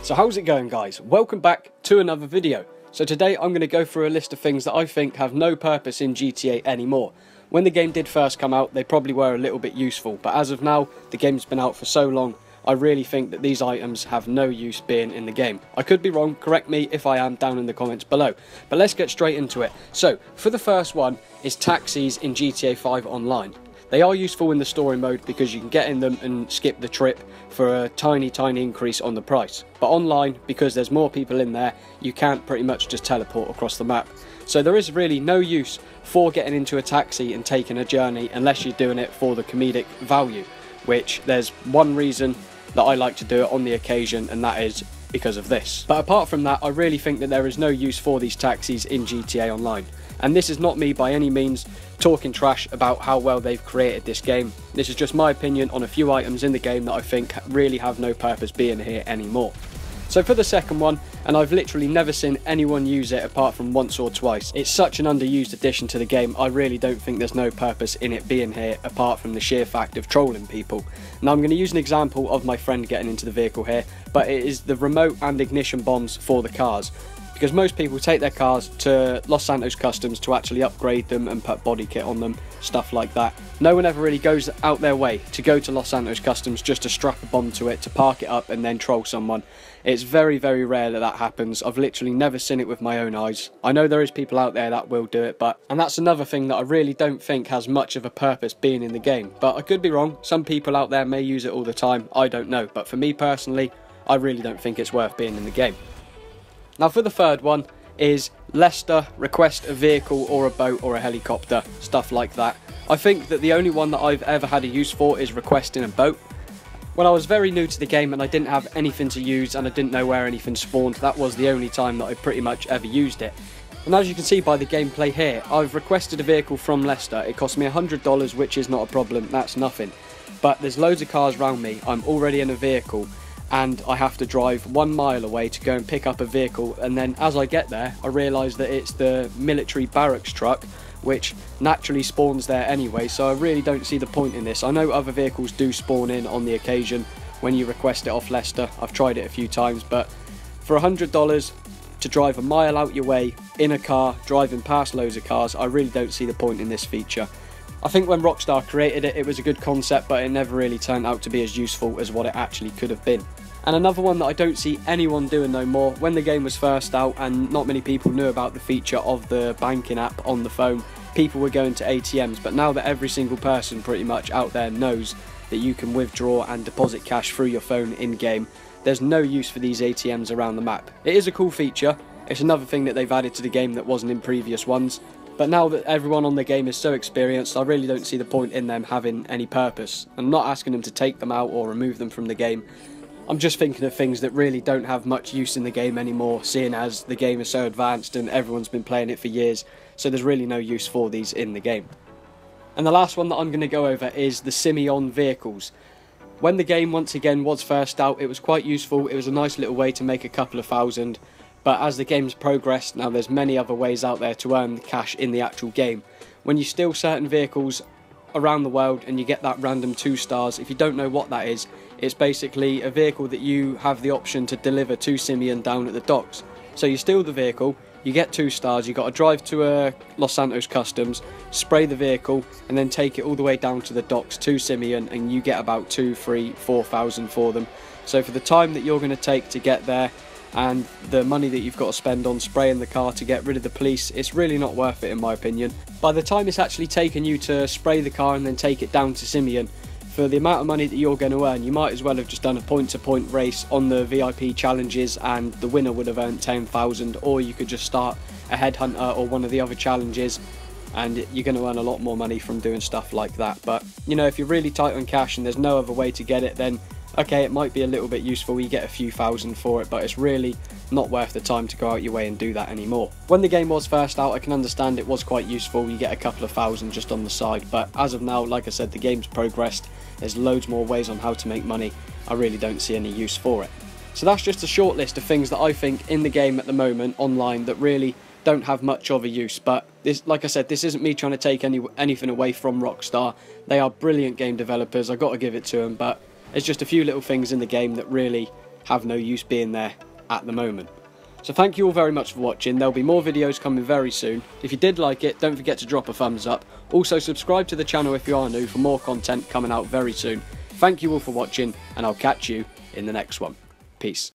So how's it going, guys? Welcome back to another video. So today I'm going to go through a list of things that I think have no purpose in GTA anymore. When the game did first come out, they probably were a little bit useful, but as of now, the game's been out for so long, I really think that these items have no use being in the game. I could be wrong, correct me if I am down in the comments below. But let's get straight into it. So, for the first one is taxis in GTA 5 Online. They are useful in the story mode because you can get in them and skip the trip for a tiny increase on the price. But online, because there's more people in there, you can't pretty much just teleport across the map. So there is really no use for getting into a taxi and taking a journey unless you're doing it for the comedic value, which there's one reason that I like to do it on the occasion, and that is because of this. But apart from that, I really think that there is no use for these taxis in GTA Online. And this is not me by any means talking trash about how well they've created this game. This is just my opinion on a few items in the game that I think really have no purpose being here anymore. So for the second one, and I've literally never seen anyone use it apart from once or twice. It's such an underused addition to the game, I really don't think there's no purpose in it being here apart from the sheer fact of trolling people. Now I'm going to use an example of my friend getting into the vehicle here, but it is the remote and ignition bombs for the cars. Because most people take their cars to Los Santos Customs to actually upgrade them and put body kit on them, stuff like that. No one ever really goes out their way to go to Los Santos Customs just to strap a bomb to it, to park it up and then troll someone. It's very rare that that happens. I've literally never seen it with my own eyes. I know there is people out there that will do it, and that's another thing that I really don't think has much of a purpose being in the game. But I could be wrong, some people out there may use it all the time, I don't know. But for me personally, I really don't think it's worth being in the game. Now for the third one is Leicester, request a vehicle or a boat or a helicopter, stuff like that. I think that the only one that I've ever had a use for is requesting a boat. When I was very new to the game and I didn't have anything to use and I didn't know where anything spawned, that was the only time that I pretty much ever used it. And as you can see by the gameplay here, I've requested a vehicle from Leicester. It cost me $100, which is not a problem, that's nothing. But there's loads of cars around me, I'm already in a vehicle, and I have to drive 1 mile away to go and pick up a vehicle, and then as I get there I realise that it's the military barracks truck, which naturally spawns there anyway, so I really don't see the point in this. I know other vehicles do spawn in on the occasion when you request it off Leicester, I've tried it a few times, but for $100 to drive 1 mile out your way in a car, driving past loads of cars, I really don't see the point in this feature. I think when Rockstar created it, it was a good concept, but it never really turned out to be as useful as what it actually could have been. And another one that I don't see anyone doing no more, when the game was first out and not many people knew about the feature of the banking app on the phone, people were going to ATMs, but now that every single person pretty much out there knows that you can withdraw and deposit cash through your phone in-game, there's no use for these ATMs around the map. It is a cool feature, it's another thing that they've added to the game that wasn't in previous ones, but now that everyone on the game is so experienced, I really don't see the point in them having any purpose. I'm not asking them to take them out or remove them from the game. I'm just thinking of things that really don't have much use in the game anymore, seeing as the game is so advanced and everyone's been playing it for years, so there's really no use for these in the game. And the last one that I'm going to go over is the Simeon vehicles. When the game once again was first out, it was quite useful, it was a nice little way to make a couple of thousand, but as the game's progressed, now there's many other ways out there to earn cash in the actual game. When you steal certain vehicles around the world and you get that random 2 stars, if you don't know what that is, it's basically a vehicle that you have the option to deliver to Simeon down at the docks. So you steal the vehicle, you get 2 stars, you got to drive to Los Santos Customs, spray the vehicle, and then take it all the way down to the docks to Simeon, and you get about 2, 3, 4,000 for them. So for the time that you're going to take to get there, and the money that you've got to spend on spraying the car to get rid of the police, it's really not worth it in my opinion. By the time it's actually taken you to spray the car and then take it down to Simeon, for the amount of money that you're going to earn, you might as well have just done a point-to-point race on the VIP challenges and the winner would have earned 10,000, or you could just start a headhunter or one of the other challenges and you're going to earn a lot more money from doing stuff like that. But you know, if you're really tight on cash and there's no other way to get it, then okay, it might be a little bit useful, you get a few thousand for it, but it's really not worth the time to go out your way and do that anymore. When the game was first out, I can understand it was quite useful, you get a couple of thousand just on the side, but as of now, like I said, the game's progressed, there's loads more ways on how to make money, I really don't see any use for it. So that's just a short list of things that I think in the game at the moment, online, that really don't have much of a use, but this, like I said, this isn't me trying to take anything away from Rockstar. They are brilliant game developers, I've got to give it to them, but there's just a few little things in the game that really have no use being there at the moment. So thank you all very much for watching. There'll be more videos coming very soon. If you did like it, don't forget to drop a thumbs up. Also subscribe to the channel if you are new for more content coming out very soon. Thank you all for watching, and I'll catch you in the next one. Peace.